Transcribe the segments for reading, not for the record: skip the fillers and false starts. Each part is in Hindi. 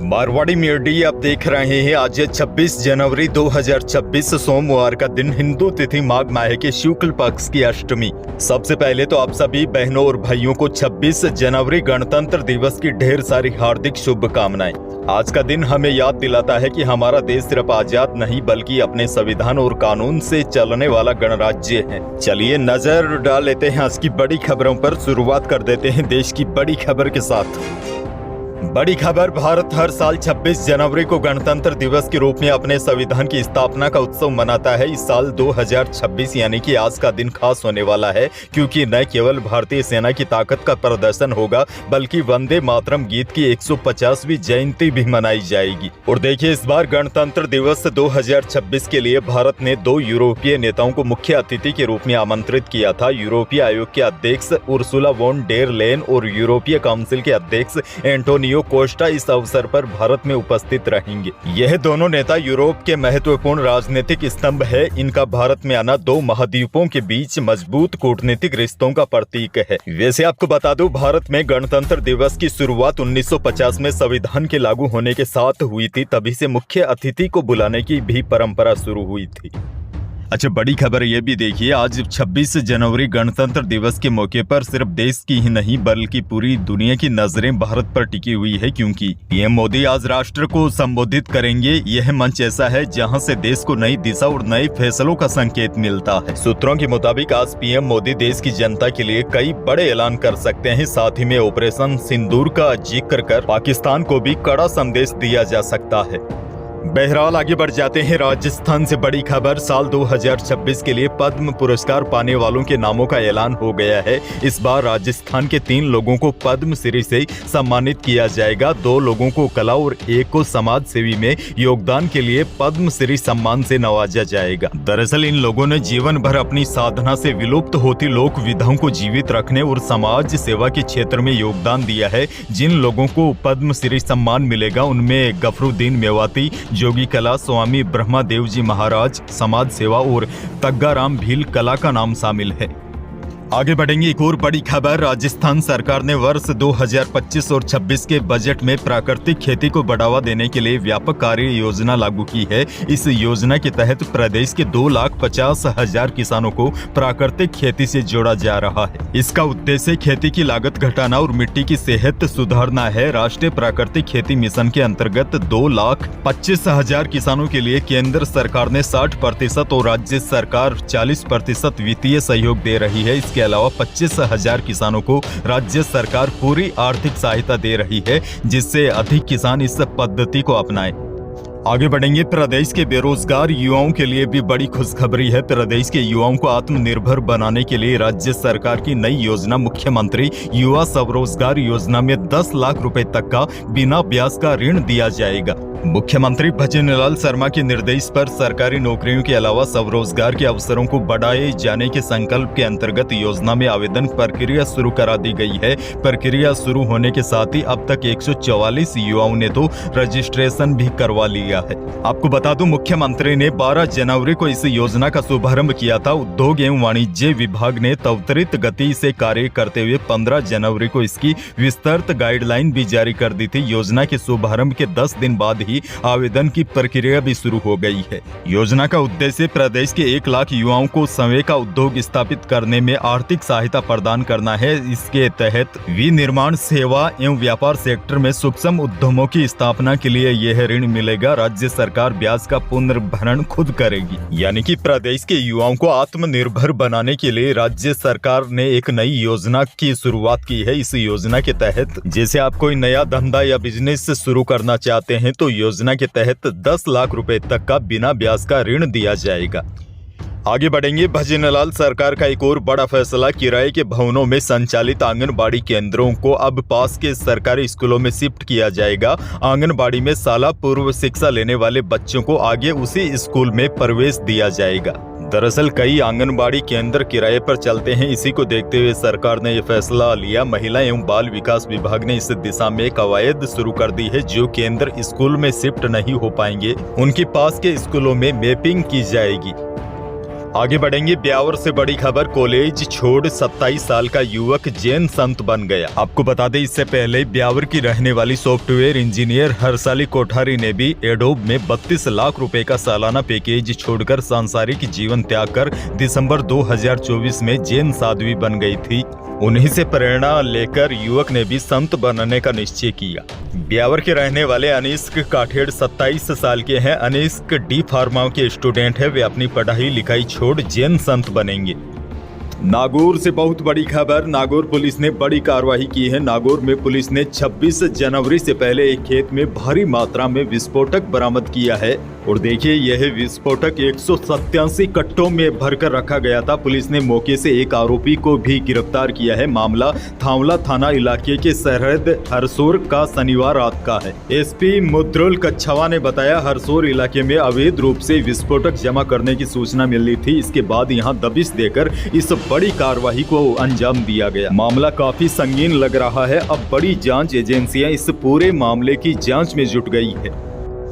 मारवाड़ी मीडिया आप देख रहे हैं। आज 26 जनवरी 2026 सोमवार का दिन, हिंदू तिथि माघ माह के शुक्ल पक्ष की अष्टमी। सबसे पहले तो आप सभी बहनों और भाइयों को 26 जनवरी गणतंत्र दिवस की ढेर सारी हार्दिक शुभकामनाएं। आज का दिन हमें याद दिलाता है कि हमारा देश सिर्फ आजाद नहीं बल्कि अपने संविधान और कानून से चलने वाला गणराज्य है। चलिए नजर डाल लेते हैं आज की बड़ी खबरों पर। शुरुआत कर देते हैं देश की बड़ी खबर के साथ। बड़ी खबर, भारत हर साल 26 जनवरी को गणतंत्र दिवस के रूप में अपने संविधान की स्थापना का उत्सव मनाता है। इस साल 2026 यानी कि आज का दिन खास होने वाला है, क्योंकि न केवल भारतीय सेना की ताकत का प्रदर्शन होगा बल्कि वंदे मातरम गीत की 150वीं जयंती भी मनाई जाएगी। और देखिए, इस बार गणतंत्र दिवस 2026 के लिए भारत ने 2 यूरोपीय नेताओं को मुख्य अतिथि के रूप में आमंत्रित किया था। यूरोपीय आयोग के अध्यक्ष उर्सुला वॉन डेर लेन और यूरोपीय काउंसिल के अध्यक्ष एंटोनियो कोस्टा इस अवसर पर भारत में उपस्थित रहेंगे। यह दोनों नेता यूरोप के महत्वपूर्ण राजनीतिक स्तंभ है। इनका भारत में आना 2 महाद्वीपों के बीच मजबूत कूटनीतिक रिश्तों का प्रतीक है। वैसे आपको बता दूं, भारत में गणतंत्र दिवस की शुरुआत 1950 में संविधान के लागू होने के साथ हुई थी। तभी से मुख्य अतिथि को बुलाने की भी परंपरा शुरू हुई थी। अच्छा, बड़ी खबर ये भी देखिए, आज 26 जनवरी गणतंत्र दिवस के मौके पर सिर्फ देश की ही नहीं बल्कि पूरी दुनिया की नजरें भारत पर टिकी हुई है, क्योंकि पीएम मोदी आज राष्ट्र को संबोधित करेंगे। यह मंच ऐसा है जहां से देश को नई दिशा और नए फैसलों का संकेत मिलता है। सूत्रों के मुताबिक आज पीएम मोदी देश की जनता के लिए कई बड़े ऐलान कर सकते हैं। साथ ही में ऑपरेशन सिंदूर का जिक्र कर पाकिस्तान को भी कड़ा संदेश दिया जा सकता है। बहरहाल आगे बढ़ जाते हैं। राजस्थान से बड़ी खबर, साल 2026 के लिए पद्म पुरस्कार पाने वालों के नामों का ऐलान हो गया है। इस बार राजस्थान के 3 लोगों को पद्म श्री से सम्मानित किया जाएगा। 2 लोगों को कला और 1 को समाज सेवी में योगदान के लिए पद्म श्री सम्मान से नवाजा जाएगा। दरअसल इन लोगों ने जीवन भर अपनी साधना से विलुप्त होती लोक विधाओं को जीवित रखने और समाज सेवा के क्षेत्र में योगदान दिया है। जिन लोगों को पद्म श्री सम्मान मिलेगा उनमें गफरुद्दीन मेवाती, जोगी कला, स्वामी ब्रह्मादेव जी महाराज समाज सेवा और तग्गाराम भील कला का नाम शामिल है। आगे बढ़ेंगे। एक और बड़ी खबर, राजस्थान सरकार ने वर्ष 2025 और 26 के बजट में प्राकृतिक खेती को बढ़ावा देने के लिए व्यापक कार्य योजना लागू की है। इस योजना के तहत प्रदेश के 2,50,000 किसानों को प्राकृतिक खेती से जोड़ा जा रहा है। इसका उद्देश्य खेती की लागत घटाना और मिट्टी की सेहत सुधारना है। राष्ट्रीय प्राकृतिक खेती मिशन के अंतर्गत 2,25,000 किसानों के लिए केंद्र सरकार ने 60% और राज्य सरकार 40% वित्तीय सहयोग दे रही है। इसके अलावा 25,000 किसानों को राज्य सरकार पूरी आर्थिक सहायता दे रही है, जिससे अधिक किसान इस पद्धति को अपनाएं। आगे बढ़ेंगे। प्रदेश के बेरोजगार युवाओं के लिए भी बड़ी खुशखबरी है। प्रदेश के युवाओं को आत्मनिर्भर बनाने के लिए राज्य सरकार की नई योजना मुख्यमंत्री युवा स्वरोजगार योजना में 10 लाख रुपए तक का बिना ब्याज का ऋण दिया जाएगा। मुख्यमंत्री भजनलाल शर्मा के निर्देश पर सरकारी नौकरियों के अलावा स्वरोजगार के अवसरों को बढ़ाए जाने के संकल्प के अंतर्गत योजना में आवेदन प्रक्रिया शुरू करा दी गई है। प्रक्रिया शुरू होने के साथ ही अब तक 144 युवाओं ने तो रजिस्ट्रेशन भी करवा लिया है। आपको बता दूं, मुख्यमंत्री ने 12 जनवरी को इस योजना का शुभारंभ किया था। उद्योग एवं वाणिज्य विभाग ने त्वरित गति से कार्य करते हुए 15 जनवरी को इसकी विस्तृत गाइडलाइन भी जारी कर दी थी। योजना के शुभारंभ के 10 दिन बाद आवेदन की प्रक्रिया भी शुरू हो गई है। योजना का उद्देश्य प्रदेश के 1 लाख युवाओं को स्वयं का उद्योग स्थापित करने में आर्थिक सहायता प्रदान करना है। इसके तहत विनिर्माण, सेवा एवं व्यापार सेक्टर में सूक्ष्म उद्यमों की स्थापना के लिए यह ऋण मिलेगा। राज्य सरकार ब्याज का पुनर्भरण खुद करेगी। यानी कि प्रदेश के युवाओं को आत्मनिर्भर बनाने के लिए राज्य सरकार ने एक नई योजना की शुरुआत की है। इस योजना के तहत जैसे आप कोई नया धंधा या बिजनेस शुरू करना चाहते हैं तो योजना के तहत 10 लाख रुपए तक का बिना ब्याज का ऋण दिया जाएगा। आगे बढ़ेंगे। भजनलाल सरकार का एक और बड़ा फैसला, किराए के भवनों में संचालित आंगनबाड़ी केंद्रों को अब पास के सरकारी स्कूलों में शिफ्ट किया जाएगा। आंगनबाड़ी में शाला पूर्व शिक्षा लेने वाले बच्चों को आगे उसी स्कूल में प्रवेश दिया जाएगा। दरअसल कई आंगनबाड़ी केंद्र किराए पर चलते हैं। इसी को देखते हुए सरकार ने यह फैसला लिया। महिला एवं बाल विकास विभाग ने इस दिशा में कवायद शुरू कर दी है। जो केंद्र स्कूल में शिफ्ट नहीं हो पाएंगे उनके पास के स्कूलों में मैपिंग की जाएगी। आगे बढ़ेंगे। ब्यावर से बड़ी खबर, कॉलेज छोड़ 27 साल का युवक जैन संत बन गया। आपको बता दें, इससे पहले ब्यावर की रहने वाली सॉफ्टवेयर इंजीनियर हर्षाली कोठारी ने भी एडोब में 32 लाख रुपए का सालाना पैकेज छोड़कर सांसारिक जीवन त्याग कर दिसंबर 2024 में जैन साध्वी बन गई थी। उन्हीं से प्रेरणा लेकर युवक ने भी संत बनने का निश्चय किया। ब्यावर के रहने वाले अनिष्क काठेड़ 27 साल के हैं। अनिष्क डी फार्मा के स्टूडेंट है। वे अपनी पढ़ाई लिखाई छोड़ जैन संत बनेंगे। नागौर से बहुत बड़ी खबर, नागौर पुलिस ने बड़ी कार्रवाई की है। नागौर में पुलिस ने 26 जनवरी से पहले एक खेत में भारी मात्रा में विस्फोटक बरामद किया है। और देखिए, यह विस्फोटक 187 कट्टों में भरकर रखा गया था। पुलिस ने मौके से एक आरोपी को भी गिरफ्तार किया है। मामला थावला थाना इलाके के सरहद हरसोर का शनिवार रात का है। एसपी मुद्रुल कच्छवा ने बताया, हरसोर इलाके में अवैध रूप से विस्फोटक जमा करने की सूचना मिली थी। इसके बाद यहां दबिश देकर इस बड़ी कार्रवाई को अंजाम दिया गया। मामला काफी संगीन लग रहा है। अब बड़ी जांच एजेंसियां इस पूरे मामले की जांच में जुट गई है।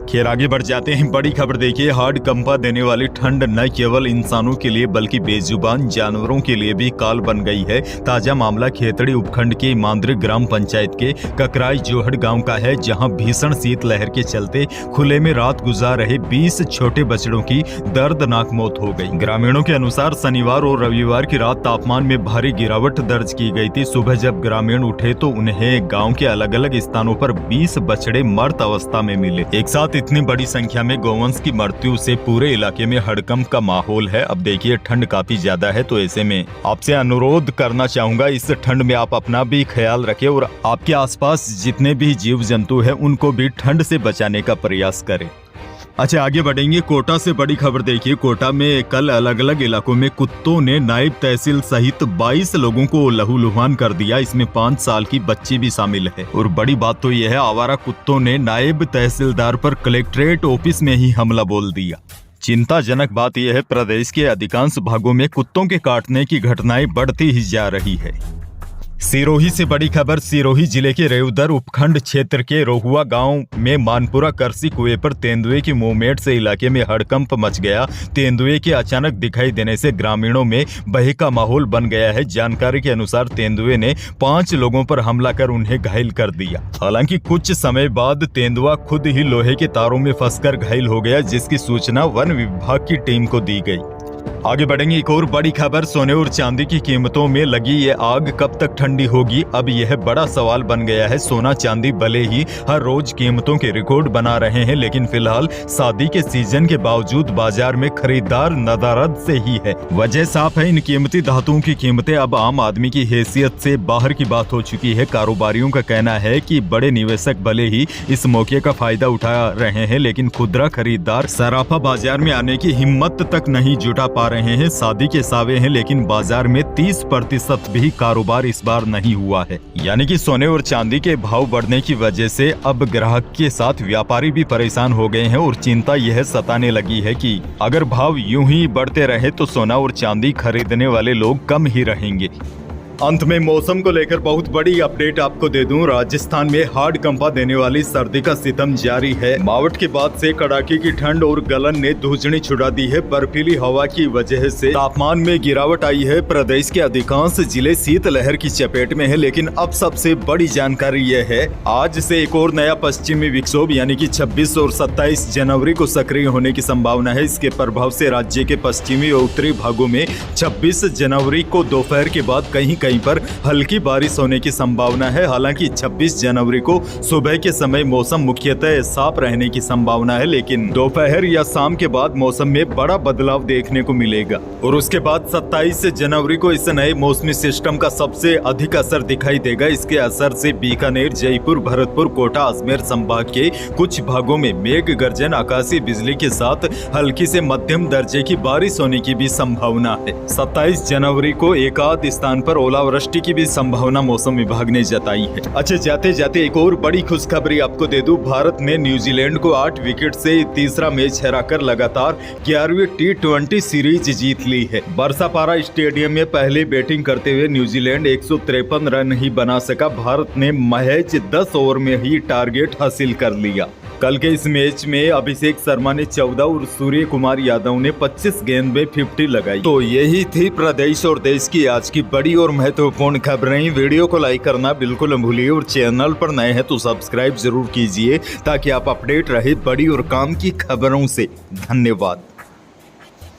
खैर, आगे बढ़ जाते हैं। बड़ी खबर देखिए, हार्ड कंपा देने वाली ठंड न केवल इंसानों के लिए बल्कि बेजुबान जानवरों के लिए भी काल बन गई है। ताजा मामला खेतड़ी उपखंड के मांद्रे ग्राम पंचायत के ककराई जोहड़ गांव का है, जहां भीषण शीतलहर के चलते खुले में रात गुजार रहे 20 छोटे बछड़ों की दर्दनाक मौत हो गई। ग्रामीणों के अनुसार शनिवार और रविवार की रात तापमान में भारी गिरावट दर्ज की गई थी। सुबह जब ग्रामीण उठे तो उन्हें गाँव के अलग अलग स्थानों पर 20 बछड़े मृत अवस्था में मिले। एक साथ इतनी बड़ी संख्या में गौवंश की मृत्यु से पूरे इलाके में हड़कंप का माहौल है। अब देखिए, ठंड काफी ज्यादा है, तो ऐसे में आपसे अनुरोध करना चाहूंगा, इस ठंड में आप अपना भी ख्याल रखें और आपके आसपास जितने भी जीव जंतु हैं उनको भी ठंड से बचाने का प्रयास करें। अच्छा, आगे बढ़ेंगे। कोटा से बड़ी खबर देखिए, कोटा में कल अलग अलग इलाकों में कुत्तों ने नायब तहसील सहित 22 लोगों को लहूलुहान कर दिया। इसमें 5 साल की बच्ची भी शामिल है। और बड़ी बात तो यह है, आवारा कुत्तों ने नायब तहसीलदार पर कलेक्ट्रेट ऑफिस में ही हमला बोल दिया। चिंताजनक बात यह है, प्रदेश के अधिकांश भागों में कुत्तों के काटने की घटनाएं बढ़ती ही जा रही है। सिरोही से बड़ी खबर, सिरोही जिले के रेउदर उपखंड क्षेत्र के रोहुआ गांव में मानपुरा करसी कुएं पर तेंदुए की मूवमेंट से इलाके में हड़कंप मच गया। तेंदुए के अचानक दिखाई देने से ग्रामीणों में भय का माहौल बन गया है। जानकारी के अनुसार तेंदुए ने 5 लोगों पर हमला कर उन्हें घायल कर दिया। हालांकि कुछ समय बाद तेंदुआ खुद ही लोहे के तारों में फंसकर घायल हो गया, जिसकी सूचना वन विभाग की टीम को दी गई। आगे बढ़ेंगे। एक और बड़ी खबर, सोने और चांदी की कीमतों में लगी ये आग कब तक ठंडी होगी, अब यह बड़ा सवाल बन गया है। सोना चांदी भले ही हर रोज कीमतों के रिकॉर्ड बना रहे हैं, लेकिन फिलहाल शादी के सीजन के बावजूद बाजार में खरीदार नदारद से ही है। वजह साफ है, इन कीमती धातुओं की कीमतें अब आम आदमी की हैसियत से बाहर की बात हो चुकी है। कारोबारियों का कहना है कि बड़े निवेशक भले ही इस मौके का फायदा उठा रहे हैं, लेकिन खुदरा खरीदार सराफा बाजार में आने की हिम्मत तक नहीं जुटा पा रहे हैं। शादी के सावे हैं, लेकिन बाजार में 30% भी कारोबार इस बार नहीं हुआ है। यानी कि सोने और चांदी के भाव बढ़ने की वजह से अब ग्राहक के साथ व्यापारी भी परेशान हो गए हैं और चिंता यह सताने लगी है कि अगर भाव यूं ही बढ़ते रहे तो सोना और चांदी खरीदने वाले लोग कम ही रहेंगे। अंत में मौसम को लेकर बहुत बड़ी अपडेट आपको दे दूं। राजस्थान में हार्ड कंपा देने वाली सर्दी का सितम जारी है। मावट के बाद से कड़ाके की ठंड और गलन ने धूजनी छुड़ा दी है। बर्फीली हवा की वजह से तापमान में गिरावट आई है। प्रदेश के अधिकांश जिले शीतलहर की चपेट में है, लेकिन अब सबसे बड़ी जानकारी यह है, आज से एक और नया पश्चिमी विक्षोभ यानी कि 26 और 27 जनवरी को सक्रिय होने की संभावना है। इसके प्रभाव से राज्य के पश्चिमी और उत्तरी भागों में 26 जनवरी को दोपहर के बाद कहीं पर हल्की बारिश होने की संभावना है। हालांकि 26 जनवरी को सुबह के समय मौसम मुख्यतः साफ रहने की संभावना है, लेकिन दोपहर या शाम के बाद मौसम में बड़ा बदलाव देखने को मिलेगा। और उसके बाद 27 जनवरी को इस नए मौसमी सिस्टम का सबसे अधिक असर दिखाई देगा। इसके असर से बीकानेर, जयपुर, भरतपुर, कोटा, अजमेर संभाग के कुछ भागों में मेघ गर्जन, आकाशीय बिजली के साथ हल्की से मध्यम दर्जे की बारिश होने की भी संभावना है। 27 जनवरी को एकाध स्थान पर ओलावृष्टि की भी संभावना मौसम विभाग ने जताई है। अच्छा, जाते जाते एक और बड़ी खुशखबरी आपको दे दूं। भारत ने न्यूजीलैंड को 8 विकेट से तीसरा मैच हराकर लगातार 11वीं T20 सीरीज जीत ली है। बरसापारा स्टेडियम में पहले बैटिंग करते हुए न्यूजीलैंड 153 रन ही बना सका। भारत ने महज 10 ओवर में ही टारगेट हासिल कर लिया। कल के इस मैच में अभिषेक शर्मा ने 14 और सूर्य कुमार यादव ने 25 गेंद में 50 लगाई। तो यही थी प्रदेश और देश की आज की बड़ी और महत्वपूर्ण खबरें। वीडियो को लाइक करना बिल्कुल न भूलिए और चैनल पर नए हैं तो सब्सक्राइब जरूर कीजिए ताकि आप अपडेट रहे बड़ी और काम की खबरों से। धन्यवाद।